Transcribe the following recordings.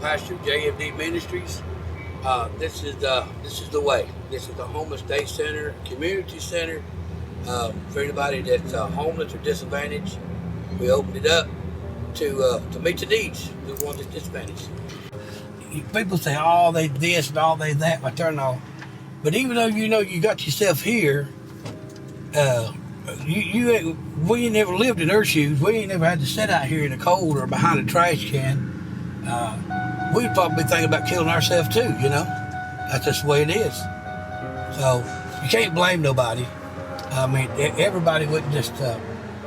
pastor of JMD Ministries. This is the way. This is the Homeless Day Center, community center for anybody that's homeless or disadvantaged. We opened it up to meet the needs of the ones that's disadvantaged. People say, "Oh, they this and all they that," but they're not. But even though you know you got yourself here, we ain't never lived in their shoes. We ain't never had to sit out here in the cold or behind a trash can. We'd probably be thinking about killing ourselves too, you know. That's just the way it is. So you can't blame nobody. I mean, everybody wouldn't just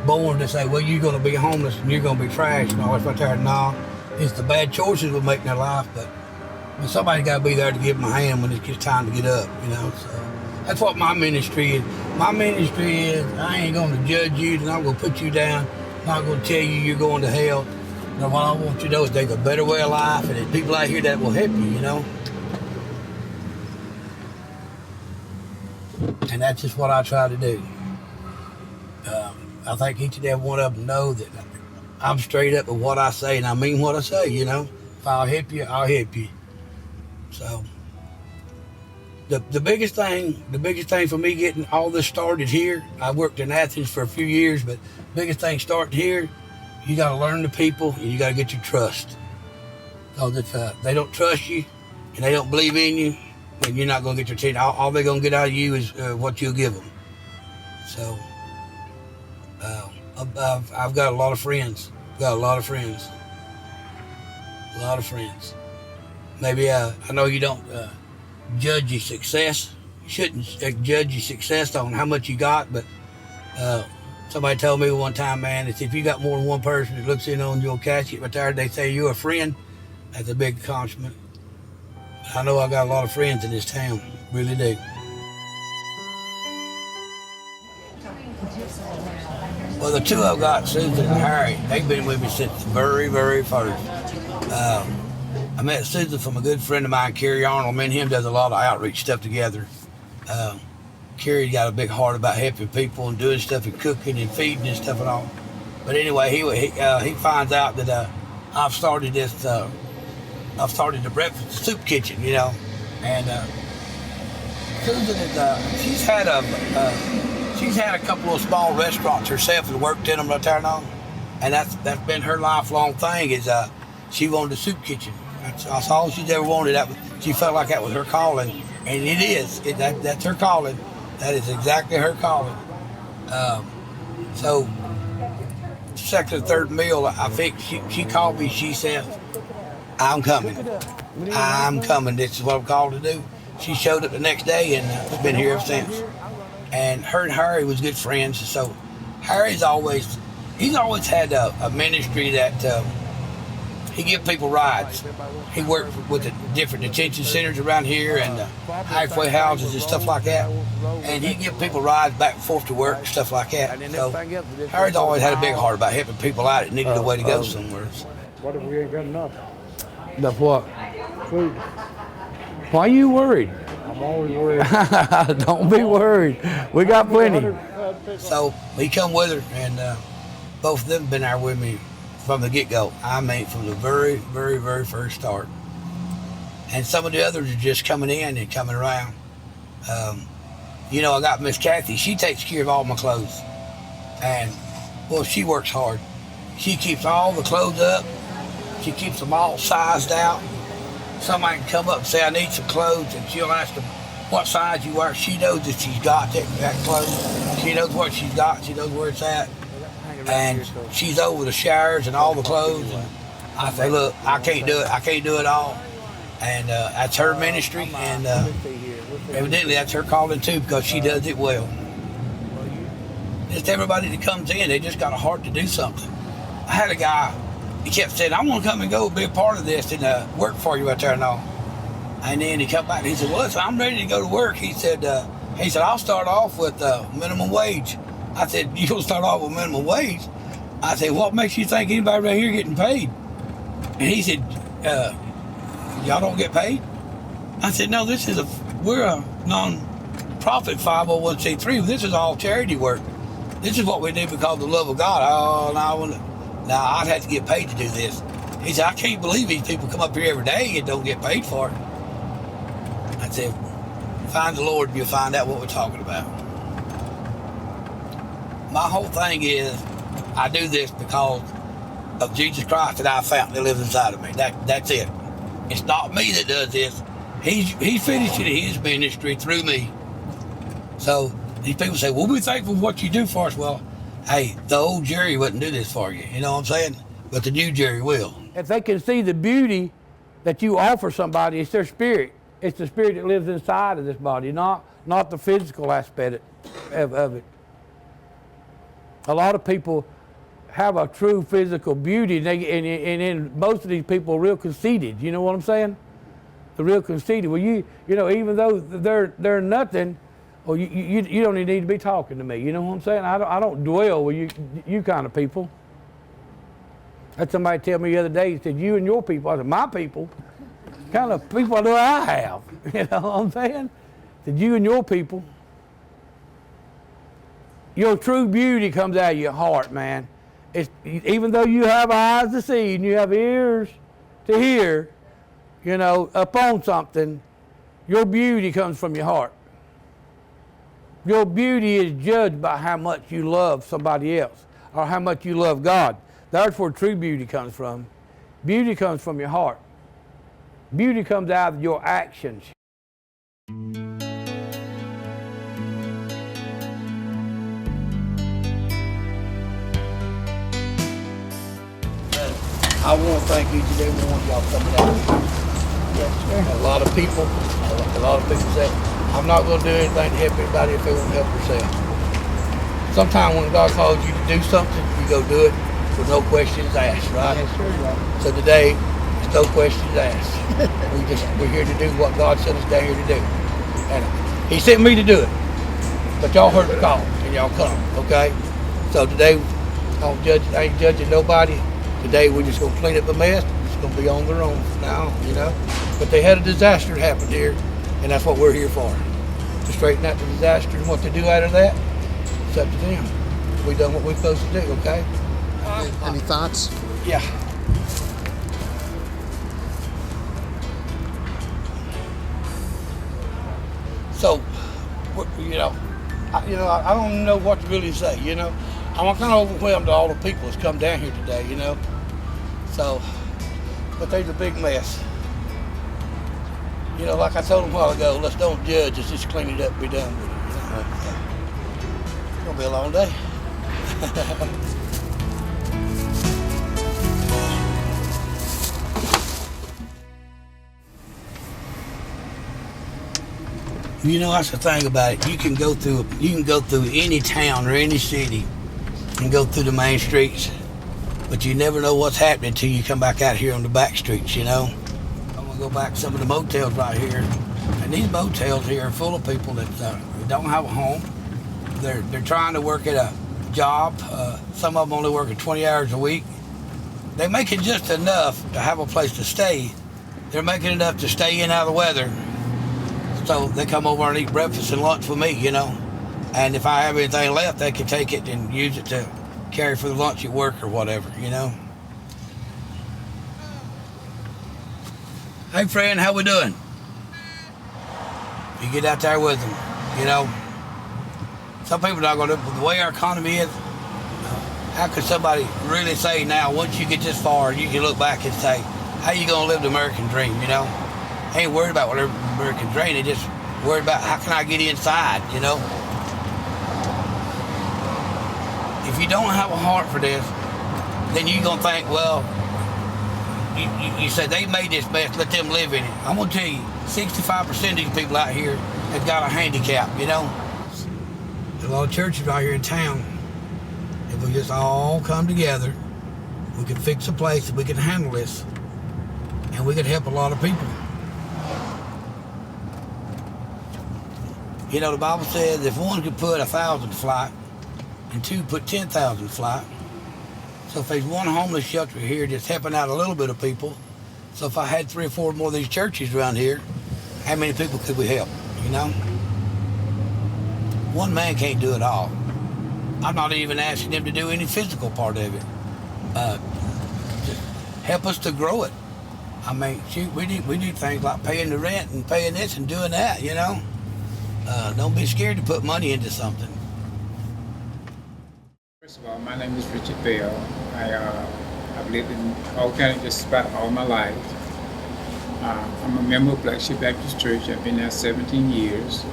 born to say, well, you're going to be homeless and you're going to be trash and all that right there. No, it's the bad choices we make in their life, but somebody got to be there to give them a hand when it gets time to get up, you know. So that's what my ministry is. My ministry is I ain't going to judge you, and I'm going to put you down. I'm not going to tell you you're going to hell. Now, what I want you to know is there's a better way of life, and there's people out here that will help you, you know. And that's just what I try to do. I think each and every one of them know that I'm straight up with what I say, and I mean what I say, you know. If I'll help you, I'll help you. So the biggest thing for me getting all this started here, I worked in Athens for a few years, but the biggest thing starting here, you got to learn the people and you got to get your trust. Because if they don't trust you and they don't believe in you, then you're not going to get your team. All they're going to get out of you is what you'll give them. So I've got a lot of friends. Maybe I know you don't judge your success. You shouldn't judge your success on how much you got, but somebody told me one time, man, that if you got more than one person that looks in on your casket right there, they say you're a friend, that's a big accomplishment. I know I got a lot of friends in this town, really do. Well, the two I've got, Susan and Harry, they've been with me since the very, very first. I met Susan from a good friend of mine, Kerry Arnold. Me and him does a lot of outreach stuff together. Kerry got a big heart about helping people and doing stuff and cooking and feeding and stuff and all. But anyway, he finds out that I've started the breakfast soup kitchen, you know. And Susan is she's had a couple of small restaurants herself and worked in them right there and all. And that's been her lifelong thing is she wanted a soup kitchen. That's all she's ever wanted. She felt like that was her calling, and it is. That's her calling. That is exactly her calling. So, second or third meal, I think she called me. She said, I'm coming. This is what I'm called to do. She showed up the next day and has been here ever since. And her and Harry was good friends. So Harry's always had a ministry that he gives people rides. He worked with the different detention centers around here and halfway houses and stuff like that. And he give people rides back and forth to work and stuff like that. So Harry's always had a big heart about helping people out that needed a way to go somewhere. What if we ain't got enough? Enough what? Food. Why are you worried? I'm always worried. Don't be worried. We got plenty. So he come with her, and both of them have been there with me from the get-go. I mean, from the very, very, very first start. And some of the others are just coming in and coming around. You know, I got Miss Kathy. She takes care of all my clothes. And, well, she works hard. She keeps all the clothes up. She keeps them all sized out. Somebody can come up and say, I need some clothes, and she'll ask them what size you wear. She knows that she's got that clothes. She knows what she's got. She knows where it's at. And she's over the showers and all the clothes. And I say, look, I can't do it. I can't do it all. And that's her ministry, and evidently that's her calling too, because she does it well. Just everybody that comes in, they just got a heart to do something. I had a guy, he kept saying, I want to come and go be a part of this and work for you out there and all. And then he come back and he said, well, listen, I'm ready to go to work. He said, I'll start off with minimum wage. I said, you'll start off with minimum wage? I said, what makes you think anybody right here getting paid? And he said, y'all don't get paid? I said, no, we're a non-profit 501c3. This is all charity work. This is what we do because of the love of God. Oh, no, I'd have to get paid to do this. He said, I can't believe these people come up here every day and don't get paid for it. I said, find the Lord and you'll find out what we're talking about. My whole thing is, I do this because of Jesus Christ that I found that lives inside of me. That's it. It's not me that does this. He's finishing his ministry through me. So these people say, well, we're thankful for what you do for us. Well, hey, the old Jerry wouldn't do this for you. You know what I'm saying? But the new Jerry will. If they can see the beauty that you offer somebody, it's their spirit. It's the spirit that lives inside of this body, not the physical aspect of it. A lot of people have a true physical beauty, and then most of these people are real conceited. You know what I'm saying? They're real conceited. Well, you know, even though they're nothing, well, you don't even need to be talking to me. You know what I'm saying? I don't dwell with you kind of people. Had somebody tell me the other day, he said, you and your people. I said, my people? What kind of people do I have? You know what I'm saying? I said, you and your people. Your true beauty comes out of your heart, man. Even though you have eyes to see and you have ears to hear, you know, upon something, your beauty comes from your heart. Your beauty is judged by how much you love somebody else or how much you love God. That's where true beauty comes from. Beauty comes from your heart. Beauty comes out of your actions. I want to thank each and every one of y'all coming out. Yes, sir. A lot of people say, I'm not going to do anything to help anybody if they won't help themselves. Sometimes when God calls you to do something, you go do it with no questions asked, right? Yes, sir. So today, there's no questions asked. We're here to do what God sent us down here to do. And He sent me to do it. But y'all heard the call, and y'all come, okay? So today, I ain't judging nobody. Today, we're just going to clean up the mess. It's going to be on their own from now, you know? But they had a disaster happen here, and that's what we're here for. To straighten out the disaster and what to do out of that, it's up to them. We done what we're supposed to do, okay? Any thoughts? Yeah. So, I don't know what to really say, you know. I'm kind of overwhelmed to all the people that's come down here today, you know. So, but there's a big mess. You know, like I told them a while ago, let's don't judge, let's just clean it up and be done with it. You know? It's gonna be a long day. You know, that's the thing about it. You can go through any town or any city and go through the main streets, but you never know what's happening until you come back out here on the back streets, you know. I'm gonna go back to some of the motels right here, and these motels here are full of people that don't have a home. They're trying to work at a job. Some of them only working 20 hours a week. They make it just enough to have a place to stay. They're making enough to stay in out of the weather. So they come over and eat breakfast and lunch with me, you know. And if I have anything left, they can take it and use it to carry for the lunch at work or whatever, you know. Hey, friend, how we doing? You get out there with them, you know. Some people are not going to, but the way our economy is, how could somebody really say now, once you get this far, you can look back and say, how you going to live the American dream, you know? They ain't worried about whatever American dream, they just worried about how can I get inside, you know? If you don't have a heart for this, then you're going to think, well, you say they made this mess, let them live in it. I'm going to tell you, 65% of these people out here have got a handicap, you know? There's a lot of churches right here in town. If we just all come together, we can fix a place, we can handle this, and we can help a lot of people. You know, the Bible says if one could put 1,000 to flight, and two put 10,000 to flight. So if there's one homeless shelter here just helping out a little bit of people, so if I had 3 or 4 more of these churches around here, how many people could we help, you know? One man can't do it all. I'm not even asking him to do any physical part of it. help us to grow it. I mean, shoot, we need things like paying the rent and paying this and doing that, you know. Don't be scared to put money into something. First of all, my name is Richard Bell. I've lived in Hall County just about all my life. I'm a member of Black Sheep Baptist Church. I've been there 17 years.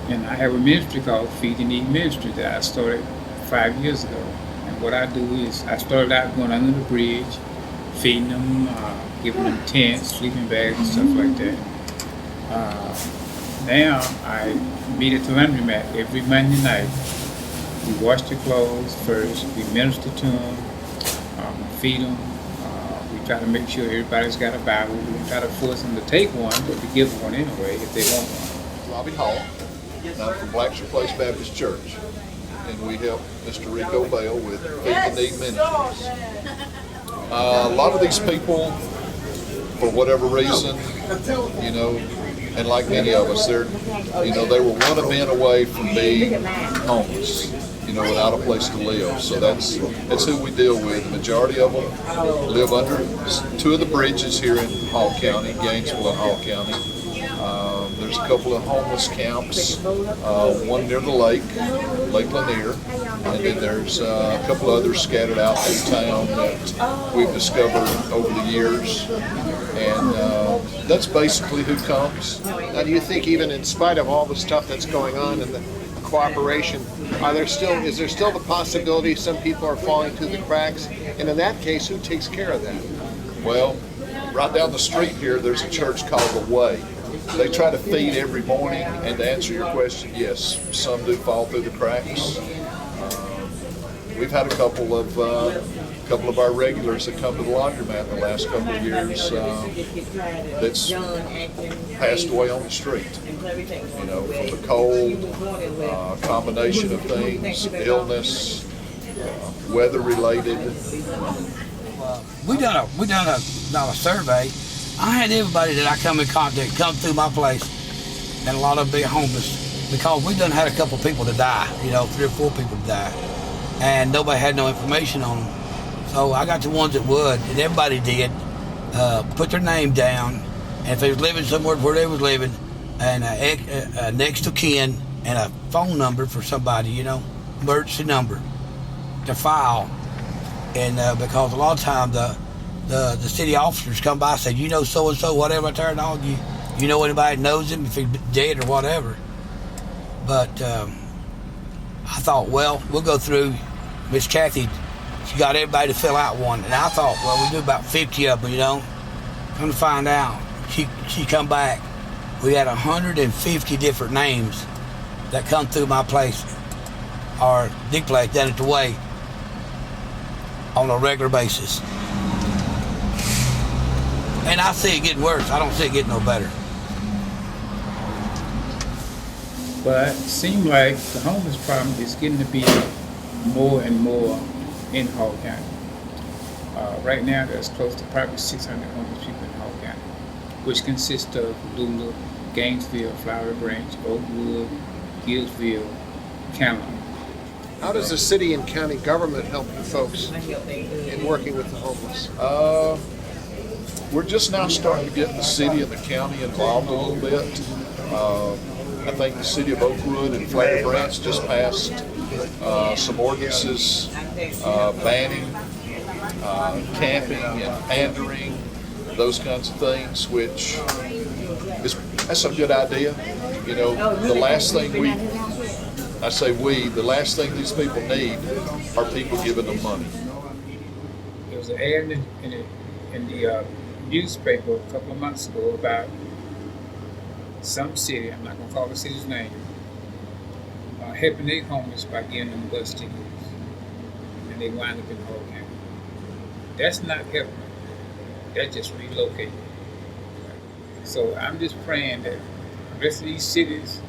And I have a ministry called Feed the Need Ministry that I started 5 years ago. And what I do is I started out going under the bridge, feeding them, giving them tents, sleeping bags, and stuff like that. Now I meet at the laundromat every Monday night. We wash their clothes first, we minister to them, feed them. We try to make sure everybody's got a Bible. We don't try to force them to take one, but we give them one anyway if they want one. Robbie Hall, and I'm from Black Sheep Baptist Church, and we help Mr. Rico Bell with Feed the Need Ministries. A lot of these people, for whatever reason, you know, and like many of us, they were one event away from being homeless, you know, without a place to live. So that's who we deal with. The majority of them live under two of the bridges here in Hall County, Gainesville and Hall County. There's a couple of homeless camps, one near the lake, Lake Lanier, and then there's a couple others scattered out through town that we've discovered over the years. And that's basically who comes. Now, do you think even in spite of all the stuff that's going on and the cooperation, is there still the possibility some people are falling through the cracks? And in that case, who takes care of that? Well, right down the street here, there's a church called The Way. They try to feed every morning, and to answer your question, yes, some do fall through the cracks. We've had a couple of our regulars that come to the laundromat in the last couple of years that's passed away on the street. You know, from the cold, combination of things, illness, weather-related. We done a survey. I had everybody that I come in contact come through my place, and a lot of them be homeless because we done had a couple people to die. You know, 3 or 4 people to die, and nobody had no information on them. So I got the ones that would, and everybody did, put their name down, and if they was living somewhere where they was living, and next of kin, and a phone number for somebody, you know, emergency number to file. And because a lot of times the city officers come by and say, you know so-and-so, whatever, I turn on you know anybody that knows him, if he's dead or whatever. But I thought, well, we'll go through Miss Kathy. She got everybody to fill out one. And I thought, well, we'll do about 50 of them, you know. Come to find out, she come back. We had 150 different names that come through my place, or the place down at the Way, on a regular basis. And I see it getting worse. I don't see it getting no better. But it seems like the homeless problem is getting to be more and more in Hall County. Right now, there's close to probably 600 homeless people in Hall County, which consists of Lula, Gainesville, Flowery Branch, Oakwood, Gillsville, Cameron. How does the city and county government help you folks in working with the homeless? We're just now starting to get the city and the county involved a little bit. I think the city of Oakwood and Flowery Branch just passed some ordinances banning camping and pandering, those kinds of things, which that's a good idea. You know, the last thing the last thing these people need are people giving them money. There was an ad in the newspaper a couple of months ago about some city, I'm not going to call the city's name, helping their homeless by giving them bus tickets, and they wind up in Hall County. That's not helping. That's just relocating. So I'm just praying that the rest of these cities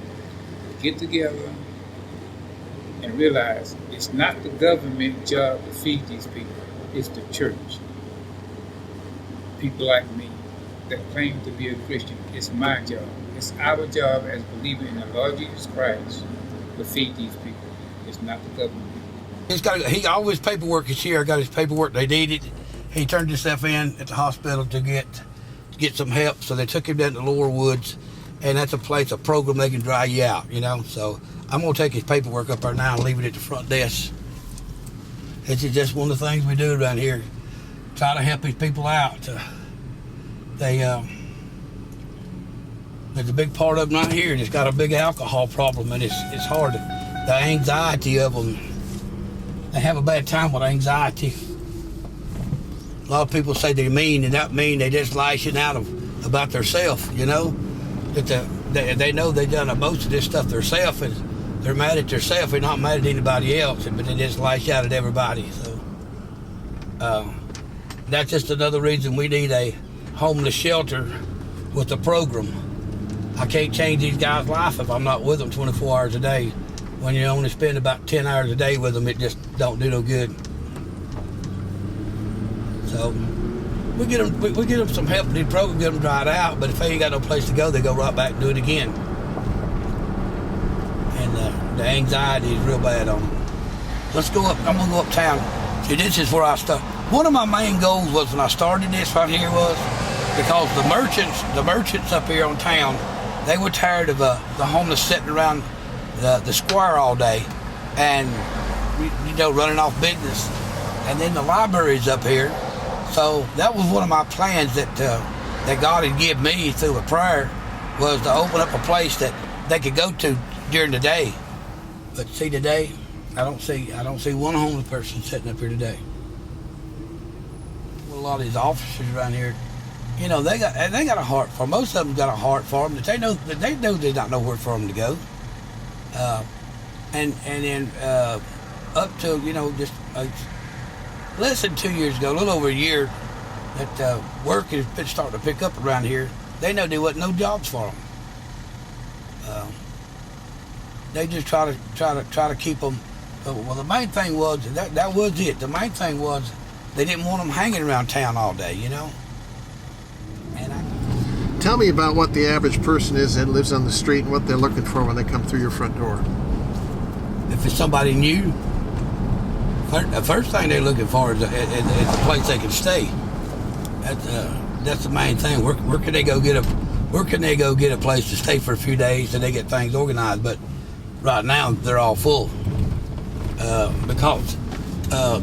get together and realize it's not the government job to feed these people, it's the church. People like me that claim to be a Christian, it's my job. It's our job as believers in the Lord Jesus Christ to feed these people. It's not the government. He got all his paperwork is here. I got his paperwork. They need it. he turned himself in at the hospital to get some help. So they took him down to Lower Woods, and that's a place, a program they can dry you out, you know. So I'm gonna take his paperwork up there now and leave it at the front desk. It's just one of the things we do around here. Try to help these people out. There's a big part of them right here that's got a big alcohol problem, and it's hard. The anxiety of them, they have a bad time with anxiety. A lot of people say they're mean, and that mean they just lashing out about themselves, you know. That they know they done most of this stuff themselves, and they're mad at themselves. They're not mad at anybody else, but they just lash out at everybody. So that's just another reason we need a homeless shelter with a program. I can't change these guys' life if I'm not with them 24 hours a day. When you only spend about 10 hours a day with them, it just don't do no good. So we get them some help in the program, get them dried out. But if they ain't got no place to go, they go right back and do it again. And the anxiety is real bad on them. Let's go up. I'm gonna go uptown. See, this is where I start. One of my main goals was when I started this right here was because the merchants up here on town, they were tired of the homeless sitting around the square all day and, you know, running off business. And then the library's up here. So that was one of my plans that God had given me through a prayer, was to open up a place that they could go to during the day. But see, today, I don't see one homeless person sitting up here today. Well, a lot of these officers around here, you know, they got a heart for them. Most of them got a heart for them. They know there's not nowhere for them to go. And then up to, you know, just less than 2 years ago, a little over a year, that work has been starting to pick up around here. They know there wasn't no jobs for them. They just try to keep them. Well, the main thing was that was it. The main thing was they didn't want them hanging around town all day, you know. Tell me about what the average person is that lives on the street and what they're looking for when they come through your front door. If it's somebody new, the first thing they're looking for is a place they can stay. That's the main thing. Where can they go get a place to stay for a few days till they get things organized? But right now they're all full because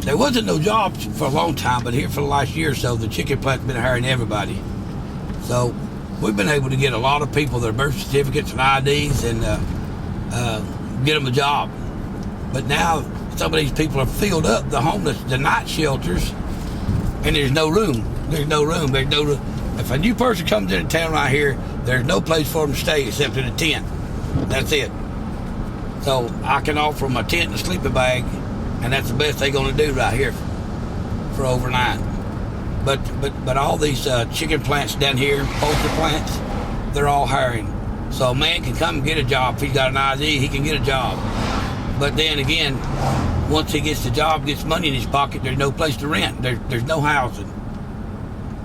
there wasn't no jobs for a long time. But here for the last year or so, the chicken plant's been hiring everybody. So we've been able to get a lot of people their birth certificates and IDs and get them a job. But now some of these people are filled up, the homeless, the night shelters, and there's no room. If a new person comes into town right here, there's no place for them to stay except in a tent. That's it. So I can offer them a tent and a sleeping bag, and that's the best they're going to do right here for overnight. But all these chicken plants down here, poultry plants, they're all hiring. So a man can come and get a job. If he's got an ID, he can get a job. But then again, once he gets the job, gets money in his pocket, there's no place to rent. There's no housing.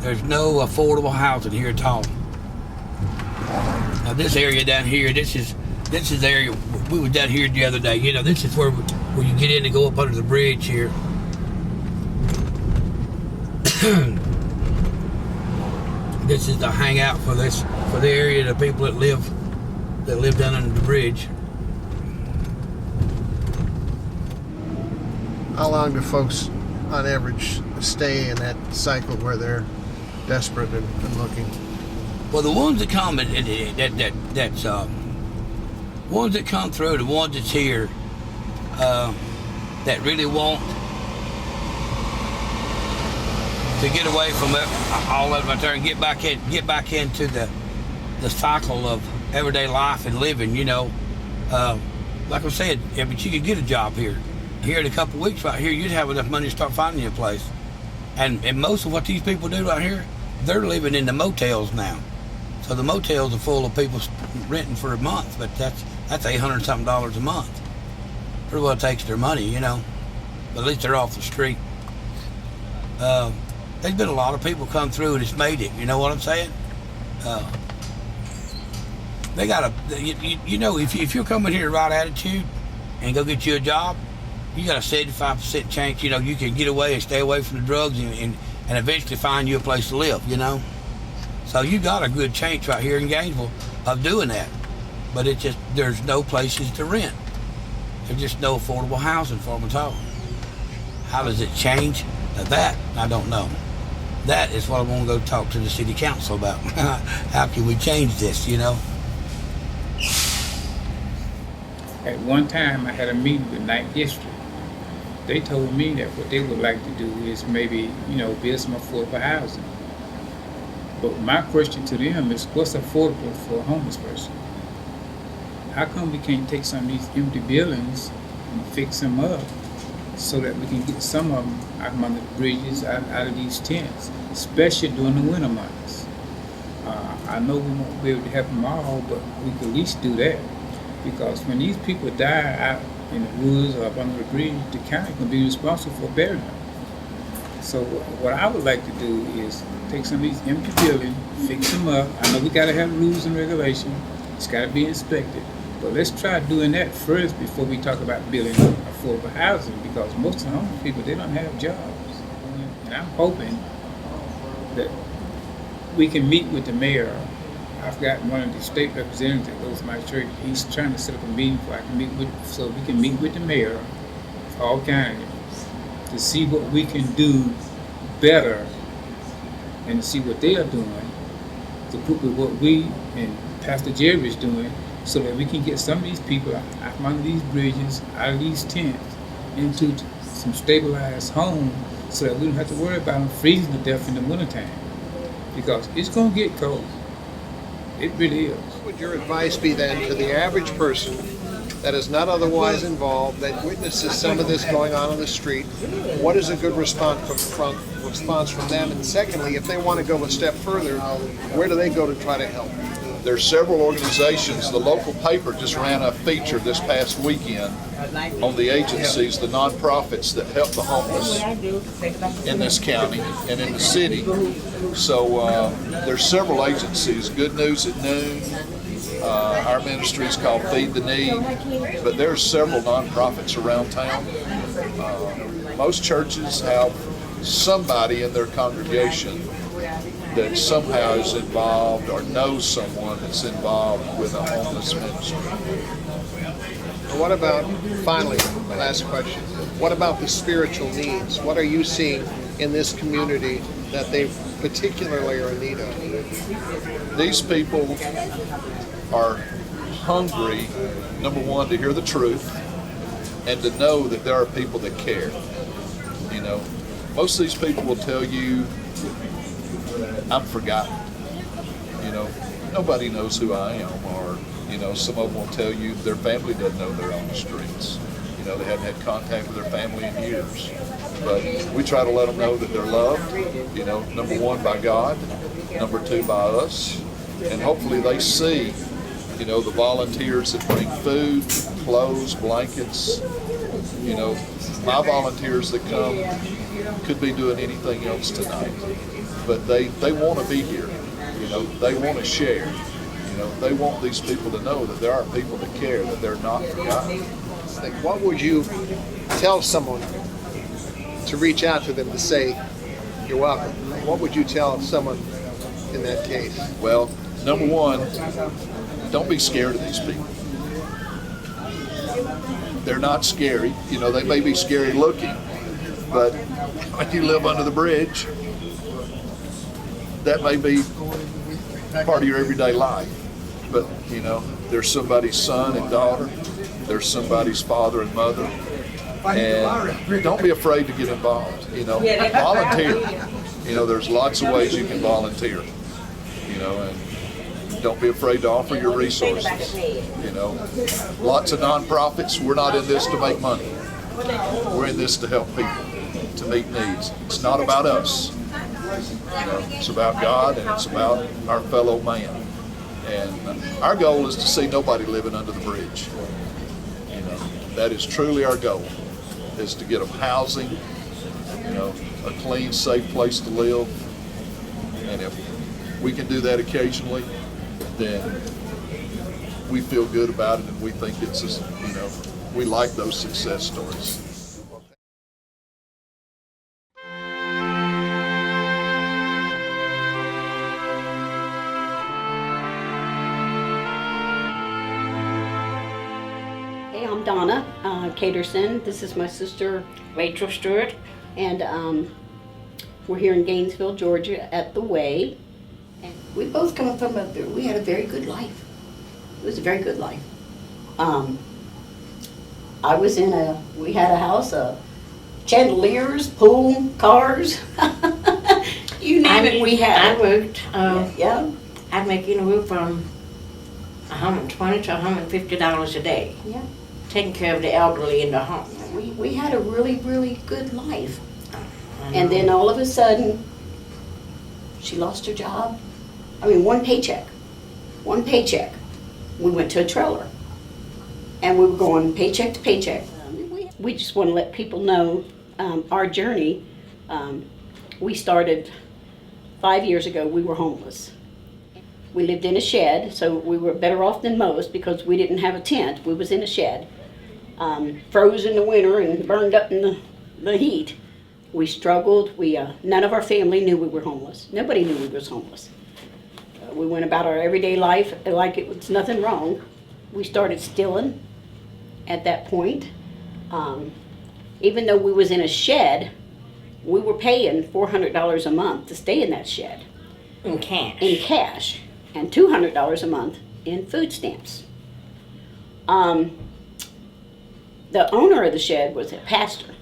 There's no affordable housing here at all. Now this area down here, this is the area. We were down here the other day. You know, this is where you get in and go up under the bridge here. This is the hangout for the area, the people that live down under the bridge. How long do folks, on average, stay in that cycle where they're desperate and looking? Well, the ones that come ones that come through, the ones that's here, that really want to get away from all of it right there and get back into the cycle of everyday life and living, you know. Like I said, but you could get a job here. Here in a couple of weeks right here, you'd have enough money to start finding you a place. And most of what these people do right here, they're living in the motels now. So the motels are full of people renting for a month, but that's $800-something a month. Pretty well takes their money, you know. But at least they're off the street. There's been a lot of people come through and it's made it. You know what I'm saying? They got you know, if you're coming here the right attitude and go get you a job, you got a 75% chance, you know, you can get away and stay away from the drugs and and eventually find you a place to live, you know. So you got a good chance right here in Gainesville of doing that. But it's just, there's no places to rent. There's just no affordable housing for them at all. How does it change? Now that, I don't know. That is what I want to go talk to the city council about. How can we change this, you know? At one time, I had a meeting with neediest. They told me that what they would like to do is maybe, build some affordable housing. But my question to them is, what's affordable for a homeless person? How come we can't take some of these empty buildings and fix them up so that we can get some of them out from under the bridges, out of these tents, especially during the winter months? I know we won't be able to help them all, but we could at least do that. Because when these people die out in the woods or up under the bridge, the county can be responsible for burying them. So what I would like to do is take some of these empty buildings, fix them up. I know we gotta have rules and regulations. It's gotta be inspected. But let's try doing that first before we talk about building affordable housing, because most of the homeless people, they don't have jobs. And I'm hoping that we can meet with the mayor. I've got one of the state representatives that goes to my church. He's trying to set up a meeting so we can meet with the mayor of all counties to see what we can do better and to see what they are doing to put with what we and Pastor Jerry is doing, so that we can get some of these people out from under these bridges, out of these tents, into some stabilized homes, so that we don't have to worry about them freezing to death in the wintertime. Because it's going to get cold. It really is. What would your advice be then to the average person that is not otherwise involved, that witnesses some of this going on the street? What is a good response from them? And secondly, if they want to go a step further, where do they go to try to help? There's several organizations. The local paper just ran a feature this past weekend on the agencies, the nonprofits that help the homeless in this county and in the city. So there's several agencies. Good News at Noon. Our ministry is called Feed the Need, but there's several nonprofits around town. Most churches have somebody in their congregation that somehow is involved or knows someone that's involved with a homeless ministry. What about, finally, last question, what about the spiritual needs? What are you seeing in this community that they particularly are in need of? These people are hungry, number one, to hear the truth and to know that there are people that care. Most of these people will tell you, I'm forgotten. Nobody knows who I am, or, some of them will tell you their family doesn't know they're on the streets. They haven't had contact with their family in years. But we try to let them know that they're loved, number one, by God, number two, by us, and hopefully they see, the volunteers that bring food, clothes, blankets, my volunteers that come could be doing anything else tonight. But they want to be here, they want to share, they want these people to know that there are people that care, that they're not forgotten. What would you tell someone to reach out to them to say, you're welcome? What would you tell someone in that case? Well, number one, don't be scared of these people. They're not scary, they may be scary looking, but when you live under the bridge, that may be part of your everyday life. But, there's somebody's son and daughter, there's somebody's father and mother, and don't be afraid to get involved. Volunteer. There's lots of ways you can volunteer, and don't be afraid to offer your resources. Lots of nonprofits, we're not in this to make money. We're in this to help people, to meet needs. It's not about us. It's about God, and it's about our fellow man. And our goal is to see nobody living under the bridge. That is truly our goal, is to get them housing, a clean, safe place to live. And if we can do that occasionally, then we feel good about it, and we think it's, we like those success stories. I'm Donna Caterson. This is my sister Rachel Stewart, and we're here in Gainesville, Georgia, at the Way. And we both come from we had a very good life. It was a very good life. I was we had a house, chandeliers, pool, cars. You name it, we had. I worked. Yeah. I'd make anywhere from $120 to $150 a day. Yeah. Taking care of the elderly in the home. We had a really, really good life. And then all of a sudden, she lost her job. I mean, one paycheck. We went to a trailer. And we were going paycheck to paycheck. We just want to let people know our journey. We started 5 years ago. We were homeless. We lived in a shed, so we were better off than most because we didn't have a tent. We was in a shed, froze in the winter and burned up in the heat. We struggled. None of our family knew we were homeless. Nobody knew we was homeless. We went about our everyday life like it was nothing wrong. We started stealing at that point. Even though we was in a shed, we were paying $400 a month to stay in that shed. In cash. In cash. And $200 a month in food stamps. The owner of the shed was a pastor.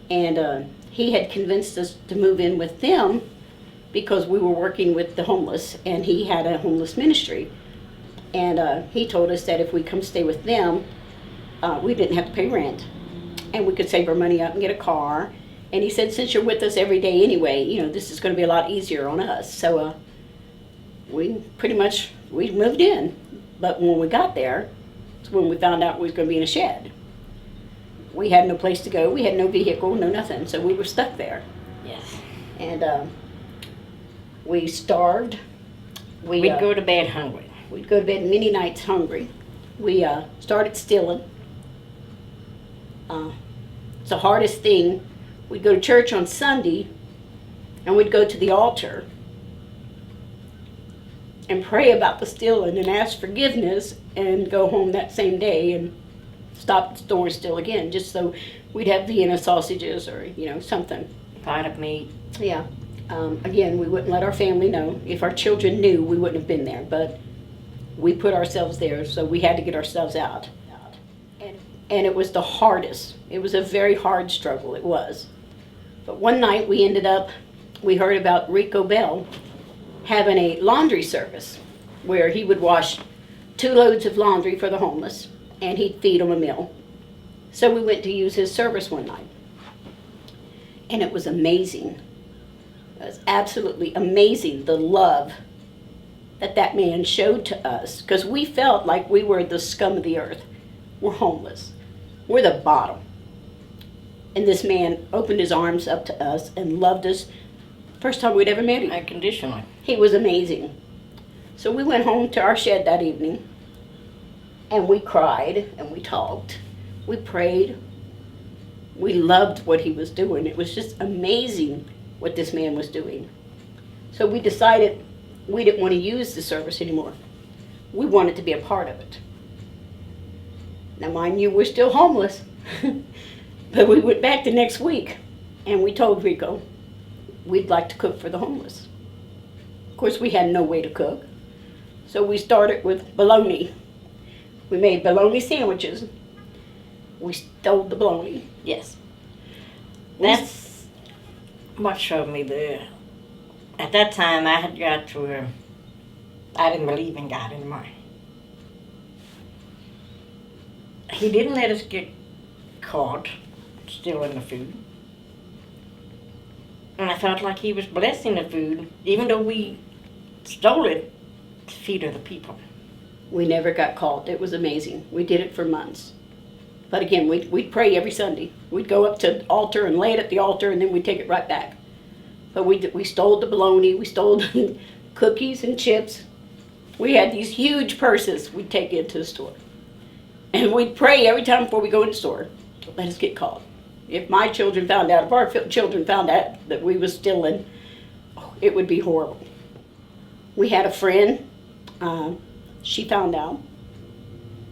And he had convinced us to move in with them because we were working with the homeless, and he had a homeless ministry. And he told us that if we come stay with them, we didn't have to pay rent, and we could save our money up and get a car. And he said, since you're with us every day anyway, this is going to be a lot easier on us. So we moved in. But when we got there, it's when we found out we was going to be in a shed. We had no place to go. We had no vehicle, no nothing. So we were stuck there. Yes. And we starved. We'd go to bed hungry. We'd go to bed many nights hungry. We started stealing. It's the hardest thing. We'd go to church on Sunday, and we'd go to the altar and pray about the stealing and ask forgiveness and go home that same day and stop at the store and steal again, just so we'd have Vienna sausages or, something. Pot of meat. Yeah. Again, we wouldn't let our family know. If our children knew, we wouldn't have been there, but we put ourselves there, so we had to get ourselves out. And it was the hardest. It was a very hard struggle, it was. But one night we heard about Rico Bell having a laundry service where he would wash 2 loads of laundry for the homeless, and he'd feed them a meal. So we went to use his service one night. And it was amazing. It was absolutely amazing, the love that man showed to us, because we felt like we were the scum of the earth. We're homeless. We're the bottom. And this man opened his arms up to us and loved us. First time we'd ever met him. Unconditionally. He was amazing. So we went home to our shed that evening, and we cried and we talked. We prayed. We loved what he was doing. It was just amazing what this man was doing. So we decided we didn't want to use the service anymore. We wanted to be a part of it. Now, mind you, we're still homeless. But we went back the next week, and we told Rico we'd like to cook for the homeless. Of course, we had no way to cook. So we started with bologna. We made bologna sandwiches. We stole the bologna. Yes. That's what showed me at that time I had got to where I didn't believe in God anymore. He didn't let us get caught stealing the food. And I felt like he was blessing the food, even though we stole it to feed other people. We never got caught. It was amazing. We did it for months. But again, we'd pray every Sunday. We'd go up to the altar and lay it at the altar, and then we'd take it right back. But we stole the bologna. We stole cookies and chips. We had these huge purses we'd take into the store. And we'd pray every time before we go in the store, let us get caught. If my children found out, if our children found out that we was stealing, it would be horrible. We had a friend, she found out,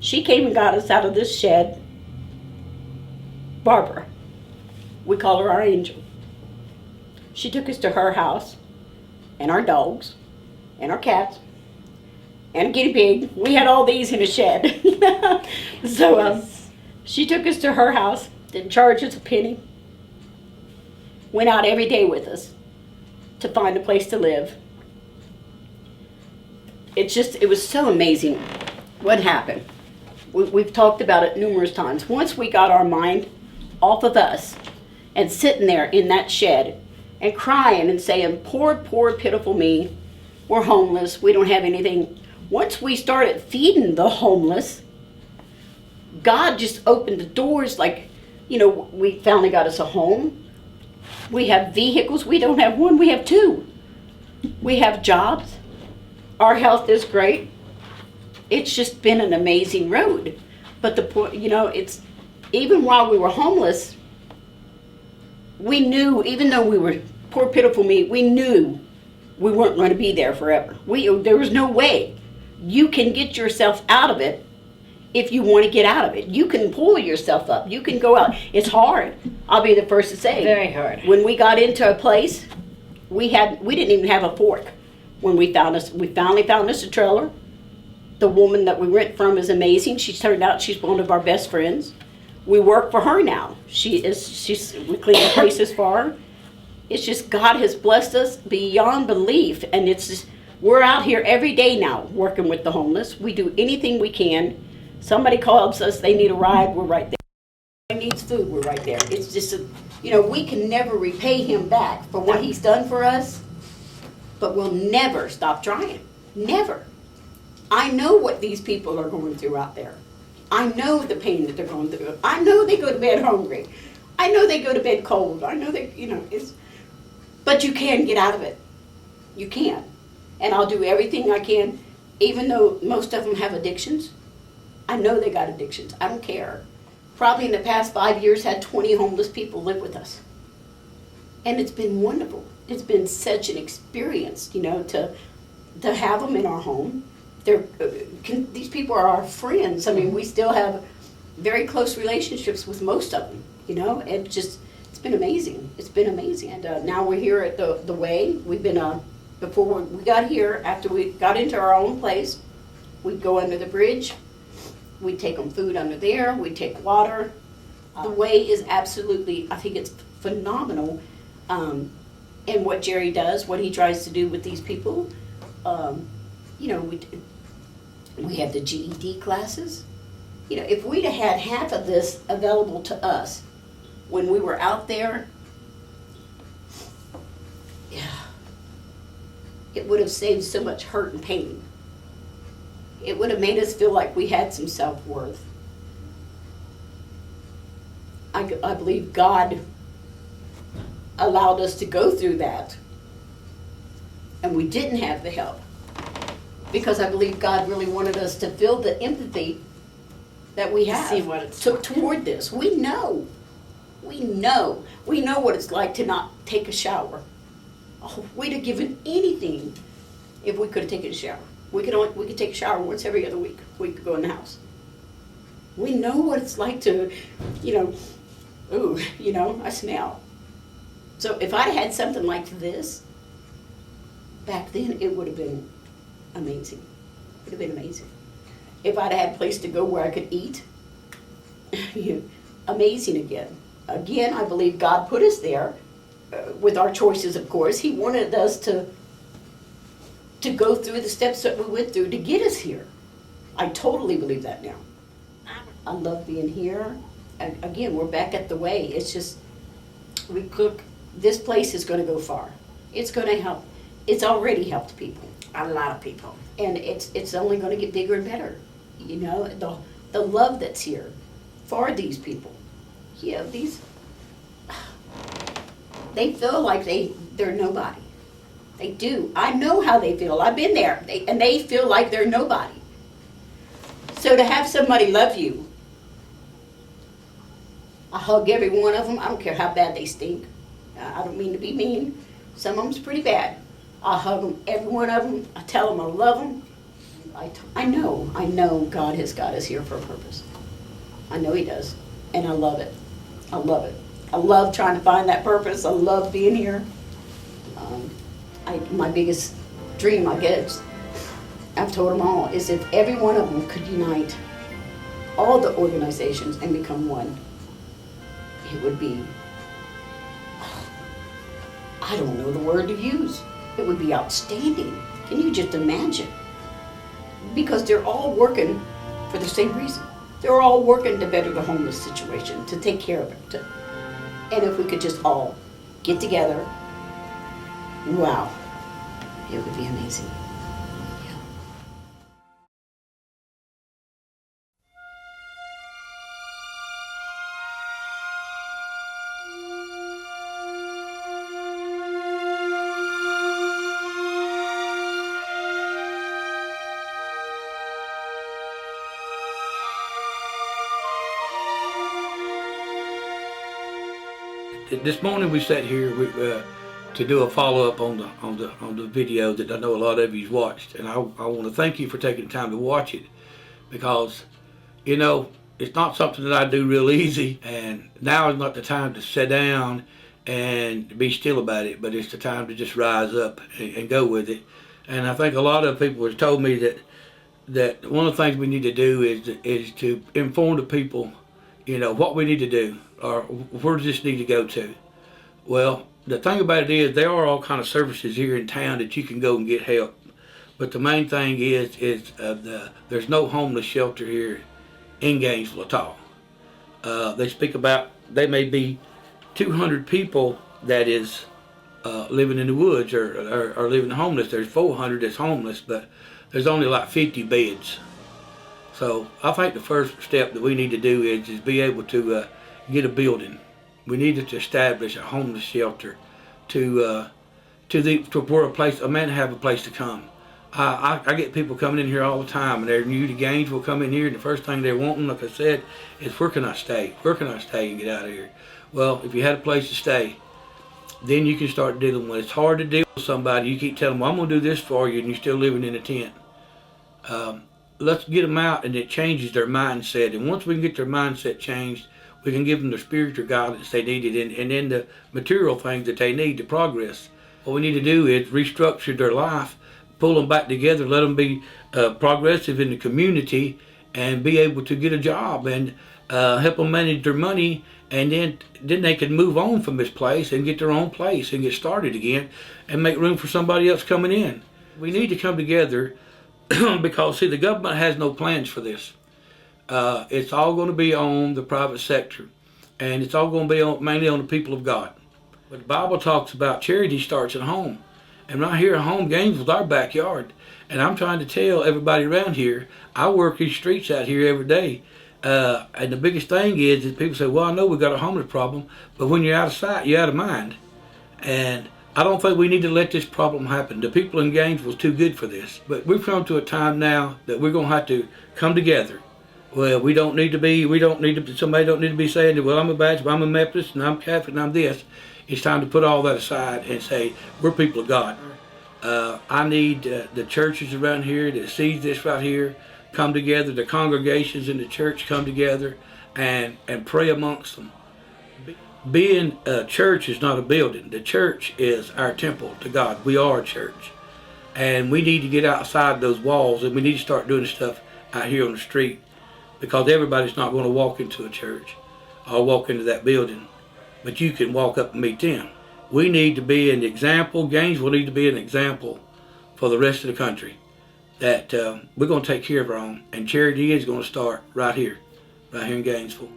She came and got us out of this shed. Barbara. We call her our angel. She took us to her house, and our dogs, and our cats, and a guinea pig. We had all these in a shed. So she took us to her house, didn't charge us a penny, went out every day with us to find a place to live. It was so amazing what happened. We've talked about it numerous times. Once we got our mind off of us and sitting there in that shed and crying and saying, poor, poor, pitiful me, we're homeless, we don't have anything. Once we started feeding the homeless, God just opened the doors. Like, we finally got us a home. We have vehicles. We don't have one, we have two. We have jobs. Our health is great. It's just been an amazing road. But the point, it's, even while we were homeless, we knew, even though we were poor, pitiful me, we knew we weren't going to be there forever. There was no way. You can get yourself out of it if you want to get out of it. You can pull yourself up. You can go out. It's hard. I'll be the first to say. Very hard. When we got into a place, we didn't even have a fork. When we finally found us a trailer. The woman that we rent from is amazing. She's turned out she's one of our best friends. We work for her now. We clean the places for her. It's just God has blessed us beyond belief, and it's just, we're out here every day now working with the homeless. We do anything we can. Somebody calls us, they need a ride, we're right there. Somebody needs food, we're right there. It's just, we can never repay him back for what he's done for us, but we'll never stop trying. Never. I know what these people are going through out there. I know the pain that they're going through. I know they go to bed hungry. I know they go to bed cold. I know they, but you can get out of it. You can. And I'll do everything I can, even though most of them have addictions. I know they got addictions. I don't care. Probably in the past 5 years had 20 homeless people live with us. And it's been wonderful. It's been such an experience, to have them in our home. These people are our friends. I mean, we still have very close relationships with most of them, it's been amazing. It's been amazing. And now we're here at the Way. We've been, before we got here, after we got into our own place, we'd go under the bridge. We'd take them food under there. We'd take water. The Way is absolutely, I think it's phenomenal. And what Jerry does, what he tries to do with these people, we have the GED classes. If we'd have had half of this available to us when we were out there, it would have saved so much hurt and pain. It would have made us feel like we had some self-worth. I believe God allowed us to go through that, and we didn't have the help, because I believe God really wanted us to feel the empathy that we have see what it's toward this. We know what it's like to not take a shower. Oh, we'd have given anything if we could have taken a shower. We could take a shower once every other week. We could go in the house. We know what it's like to, I smell. So if I'd had something like this back then, it would have been amazing. It would have been amazing. If I'd had a place to go where I could eat, amazing again. Again, I believe God put us there with our choices, of course. He wanted us to go through the steps that we went through to get us here. I totally believe that now. I love being here. And again, we're back at the Way. It's just, we cook. This place is going to go far. It's going to help. It's already helped people. A lot of people. And it's only going to get bigger and better. The love that's here for these people. They feel like they're nobody. They do. I know how they feel. I've been there. They feel like they're nobody. So to have somebody love you, I hug every one of them. I don't care how bad they stink. I don't mean to be mean. Some of them's pretty bad. I hug them, every one of them. I tell them I love them. I know God has got us here for a purpose. I know He does, and I love it. I love it. I love trying to find that purpose. I love being here. My biggest dream, I guess, I've told them all, is if every one of them could unite all the organizations and become one, it would be, I don't know the word to use. It would be outstanding. Can you just imagine? Because they're all working for the same reason. They're all working to better the homeless situation, to take care of it. And if we could just all get together, wow, it would be amazing. This morning we sat here to do a follow-up on the video that I know a lot of you've watched, and I want to thank you for taking the time to watch it, because you know it's not something that I do real easy, and now is not the time to sit down and be still about it, but it's the time to just rise up and go with it. And I think a lot of people have told me that one of the things we need to do is to inform the people, you know, what we need to do, or where does this need to go to. Well, the thing about it is there are all kind of services here in town that you can go and get help. But the main thing is there's no homeless shelter here in Gainesville at all. They speak about there may be 200 people that is living in the woods or living homeless. There's 400 that's homeless, but there's only like 50 beds. So I think the first step that we need to do is be able to get a building. We need to establish a homeless shelter to where a man have a place to come. I get people coming in here all the time, and they're new to Gainesville, come in here, and the first thing they're wanting, like I said, is where can I stay? Where can I stay and get out of here? Well, if you had a place to stay, then you can start dealing with it. It's hard to deal with somebody. You keep telling them, well, I'm going to do this for you, and you're still living in a tent. Let's get them out, and it changes their mindset. And once we can get their mindset changed, we can give them the spiritual guidance they needed, and then the material things that they need to progress. What we need to do is restructure their life, pull them back together, let them be progressive in the community, and be able to get a job, and help them manage their money, and then they can move on from this place and get their own place and get started again and make room for somebody else coming in. We need to come together because, see, the government has no plans for this. It's all going to be on the private sector, and it's all going to be mainly on the people of God. But the Bible talks about charity starts at home. And right here at home, Gainesville's our backyard. And I'm trying to tell everybody around here, I work these streets out here every day. And the biggest thing is that people say, well, I know we've got a homeless problem, but when you're out of sight, you're out of mind. And I don't think we need to let this problem happen. The people in Gainesville is too good for this. But we've come to a time now that we're going to have to come together. Well, somebody don't need to be saying, well, I'm a Baptist, I'm a Methodist, and I'm Catholic, and I'm this. It's time to put all that aside and say, we're people of God. I need the churches around here that sees this right here come together, the congregations in the church come together and pray amongst them. Being a church is not a building. The church is our temple to God. We are a church. And we need to get outside those walls, and we need to start doing stuff out here on the street, because everybody's not going to walk into a church or walk into that building. But you can walk up and meet them. We need to be an example. Gainesville need to be an example for the rest of the country that we're going to take care of our own. And charity is going to start right here in Gainesville.